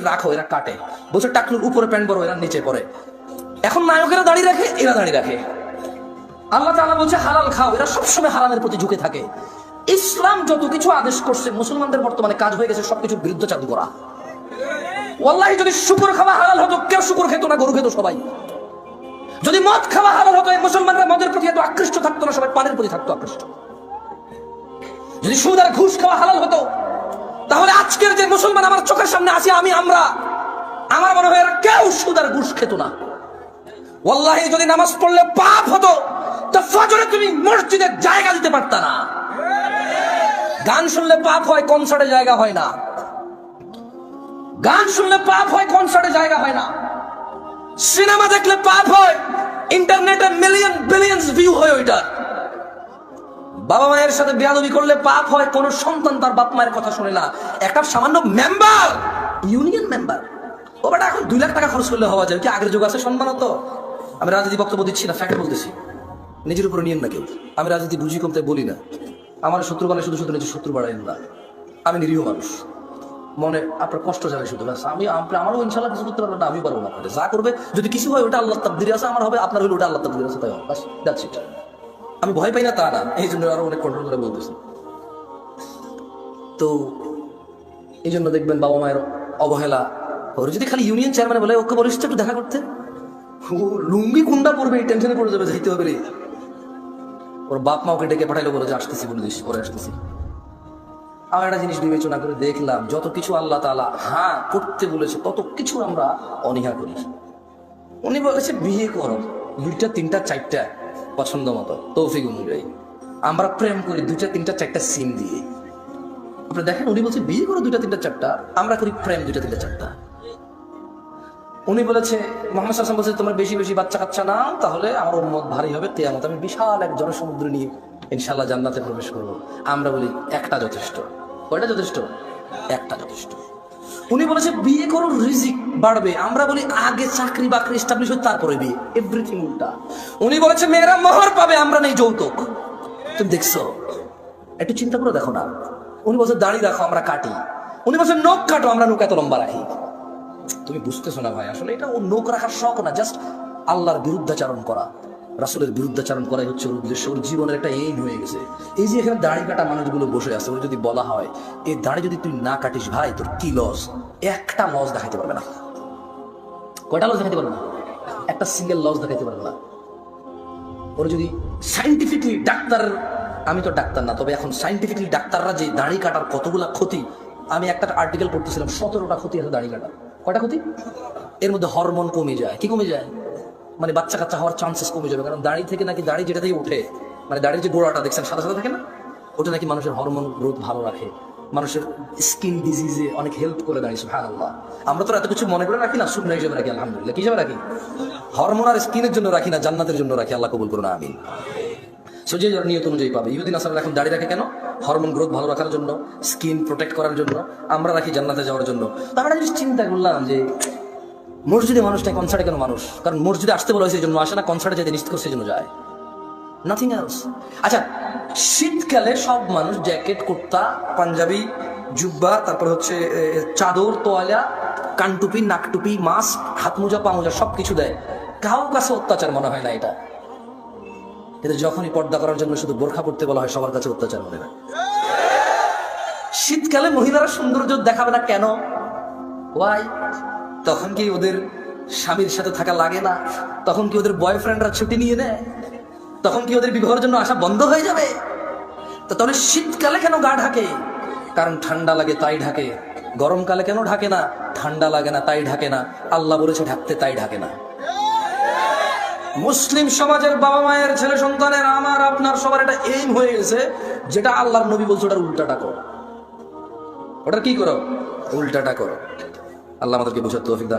রাখো, এরা কাটে। বলছে টাকনুর উপরে প্যান্ট বড়, এরা নিচে পড়ে। এখন নায়কেরা দাড়ি রাখে, এরা দাড়ি রাখে। আল্লাহ তাআলা বলছে হালাল খাও, এরা সবসময় হারামের প্রতি ঝুঁকে থাকে। ইসলাম যত কিছু আদেশ করছে, মুসলমানদের বর্তমানে কাজ হয়ে গেছে সবকিছুর বিরুদ্ধে চালু করা। ওয়াল্লাহি যদি শুকর খাওয়া হালাল হতো, কেউ শুকর খেত না, গরু খেত সবাই। যদি মদ খাওয়া হালাল হতো, এই মুসলমানরা মদের প্রতি এত আকৃষ্ট থাকতো না, সবাই পানের প্রতি থাকতো আকৃষ্ট। যদি সুদ আর ঘুষ খাওয়া হালাল হতো, তাহলে আজকের যে মুসলমান আমার চোখের সামনে আসি, আমার মনে হয় কেউ সুদ আর ঘুষ খেত না। ওয়াল্লাহি যদি নামাজ পড়লে পাপ হতো, তো ফজরে তুমি মসজিদে জায়গা দিতে পারতা না। গান শুনলে পাপ হয়, কনসার্টে জায়গা হয় না। গান শুনলে পাপ হয়, কনসার্টে জায়গা হয় না। সিনেমা দেখলে পাপ হয়, ইন্টারনেটে মিলিয়ন বিলিয়ন্স ভিউ হয় ওইটা। বাবা মায়ের সাথে বেয়াদবি করলে পাপ হয়, কোন সন্তান তার বাপ মায়ের কথা শুনে না। একটা সামান্য মেম্বার, ইউনিয়ন মেম্বার, ও বেটা এখন 2 লাখ টাকা খরচ করলে হওয়া যায় কি? আগের যুগ আছে সম্মান হতো। আমি রাজনীতি বক্তব্য দিচ্ছি না, ফ্যাক্ট বলতেছি, নিজের উপরে নিয়েন না কেউ। আমি রাজনীতি বুঝি কমতে বলি না। আমার শত্রু বানায় শুধু শুধু নিজের শত্রু বাড়াইন না। আমি নিরীহ মানুষ, মনে আপনার কষ্ট যাবে শুধু। আমারও ইনশাল্লাহ কিছু করতে পারবেন না, আমি পারবো না। আপনাদের যা করবে, যদি কিছু হয় ওটা আল্লাহ তাকদীরে আছে, আমার হবে, আপনার হলে ওটা আল্লাহ তাকদীরে আছে, তাই হবে। বাস, দ্যাটস ইট। আমি ভয় পাই না তা না, এই জন্য আরো অনেক কন্ট্রোল করে বলতেছি। তো এই জন্য দেখবেন বাবা মায়ের অবহেলা। ওর যদি খালি ইউনিয়ন চেয়ারম্যান বলে ওকে বলিস একটু দেখা করতে, ও লুঙ্গি কুন্ডা পড়বে, এই টেনশনে পড়ে যাবে, যাইতে হবে রে। ওর বাপ মা ওকে ডেকে পাঠাইলো, বলে যে আসতেছি, বলে দিস পরে আসতেছি। আমার একটা জিনিস বিবেচনা করে দেখলাম, যত কিছু আল্লাহ তাআলা হ্যাঁ করতে বলেছে, তত কিছু আমরা অনীহা করি। উনি বলেছে বিয়ে করো 2টা 3টা 4টা পছন্দ মতো, তৌফিক অনুযায়ী। আমরা প্রেম করি 2টা 3টা 4টা সিম দিয়ে। আপনি দেখেন, উনি বলছে বিয়ে করো 2টা 3টা 4টা, আমরা করি প্রেম 2টা 3টা 4টা। উনি বলেছে, মুহাম্মদ সাল্লাল্লাহু আলাইহি ওয়াসাল্লাম বলেছে তোমরা বেশি বেশি বাচ্চা কাচ্চা নাও, তাহলে আমার উম্মত ভারী হবে, কিয়ামত আমি বিশাল এক জনসমুদ্র নিয়ে ইনশাআল্লাহ জান্নাতে প্রবেশ করবো। আমরা বলি একটা যথেষ্ট। কয়টা যথেষ্ট? একটা যথেষ্ট। উনি বলেছে বিয়ে করো রিজিক বাড়বে, আমরা বলি আগে চাকরি বাকরি এস্টাবলিশ হয় তারপরে বিয়ে। এভরিথিং উল্টা। উনি বলেছে মেয়েরা মোহর পাবে, আমরা নেই যৌতুক। তুমি দেখছো? একটু চিন্তা করে দেখো না। উনি বলছে দাড়ি রাখো, আমরা কাটি। উনি বলছে নখ কাটো, আমরা নখ এত লম্বা রাখি। তুমি বুঝতেছো না ভাই, আসলে এটা ও নখ রাখার শখ না, জাস্ট আল্লাহর বিরুদ্ধাচারণ করা, রাসূলের বিরুদ্ধাচারণ করাই হচ্ছে ওর উদ্দেশ্য। ওর জীবনের একটা এইম হয়ে গেছে। এই যে এখানে দাড়ি কাটা মানুষগুলো বসে আছে, ওর যদি বলা হয় এই দাড়ি যদি তুই না কাটিস ভাই, তোর কি লস? একটা লস দেখাইতে পারবে না। কয়টা লস দেখাইতে পারবে না? একটা সিঙ্গেল লস দেখাইতে পারবে না। ওর যদি সাইন্টিফিকলি ডাক্তার, আমি তো ডাক্তার না, তবে এখন সাইন্টিফিকলি ডাক্তাররা যে দাড়ি কাটার কতগুলা ক্ষতি, আমি একটা আর্টিকেল পড়তেছিলাম, 17টা ক্ষতি আছে দাড়ি কাটার। কয়টা ক্ষতি? এর মধ্যে হরমোন কমে যায়। কি কমে যায়? মানে বাচ্চা কাচ্চা হওয়ার চান্সেস কমে যাবে। কারণ দাড়ি থেকে নাকি, দাড়ি যেটা থেকে উঠে, মানে দাড়ির যে গোড়াটা দেখছেন সাদা সাদা থাকে না, ওটা নাকি মানুষের হরমোন গ্রোথ ভালো রাখে, মানুষের স্কিন ডিজিজে অনেক হেল্প করে দাঁড়িয়ে। সুবহানাল্লাহ। আমরা তো এত কিছু মনে করে রাখি না, সুন্নাহ হিসেবে রাখি। আলহামদুলিল্লাহ। কি হিসেবে রাখি? হরমোন আর স্কিনের জন্য রাখি না, জান্নাতের জন্য রাখি। আল্লাহ কবুল করুন, আমিন। সো যে নিয়ত অনুযায়ী পাবে। ইহুদি নাসারারা এখন দাড়ি রাখে কেন? হরমোন গ্রোথ ভালো রাখার জন্য, স্কিন প্রোটেক্ট করার জন্য। আমরা রাখি জান্নাতে যাওয়ার জন্য। তো আমরা জিনিস চিন্তা করলাম যে মসজিদে মানুষ নাই, কনসার্টে কেন মানুষ? কারণ মসজিদে আসতে বলা হয়েছে এই জন্য আসে না, কনসার্টে যেতে নিশ্চিত করছে এই জন্য যায়, নাথিং এলস। আচ্ছা, শীতকালে সব মানুষ জ্যাকেট, কুর্তা, পাঞ্জাবি, জুব্বা, তারপর হচ্ছে চাদর, তোয়ালা, কানটুপি, নাকটুপি, মাস্ক, হাত মোজা, পা মোজা সবকিছু দেয়। কারো কাছে অত্যাচার মনে হয় না এটা। কিন্তু যখনই পর্দা করার জন্য শুধু বোরখা পড়তে বলা হয়, সবার কাছে অত্যাচার মনে হয়। শীতকালে মহিলারা সৌন্দর্য দেখাবে না কেন? ওয়াই? তখন কি ওদের স্বামীর সাথে থাকা লাগে না? তখন কি ওদের বয়ফ্রেন্ডরা ছুটি নিয়ে নেয়? তখন কি ওদের বিবাহের জন্য আসা বন্ধ হয়ে যাবে? তো তাহলে শীতকালে কেন গা ঢাকে? কারণ ঠান্ডা লাগে তাই ঢাকে। গরমকালে কেন ঢাকে না? ঠান্ডা লাগে না তাই ঢাকে না। আল্লাহ বলেছে ঢাকতে, তাই ঢাকে না। মুসলিম সমাজের বাবা মায়ের, ছেলে সন্তানের, আমার আপনার সবার এটা এইম হয়ে গেছে, যেটা আল্লাহর নবী বলছে ওটার উল্টাটা করো। ওটার কি করো? উল্টাটা করো। আল্লাহ আমাদেরকে বুঝার তৌফিক দান।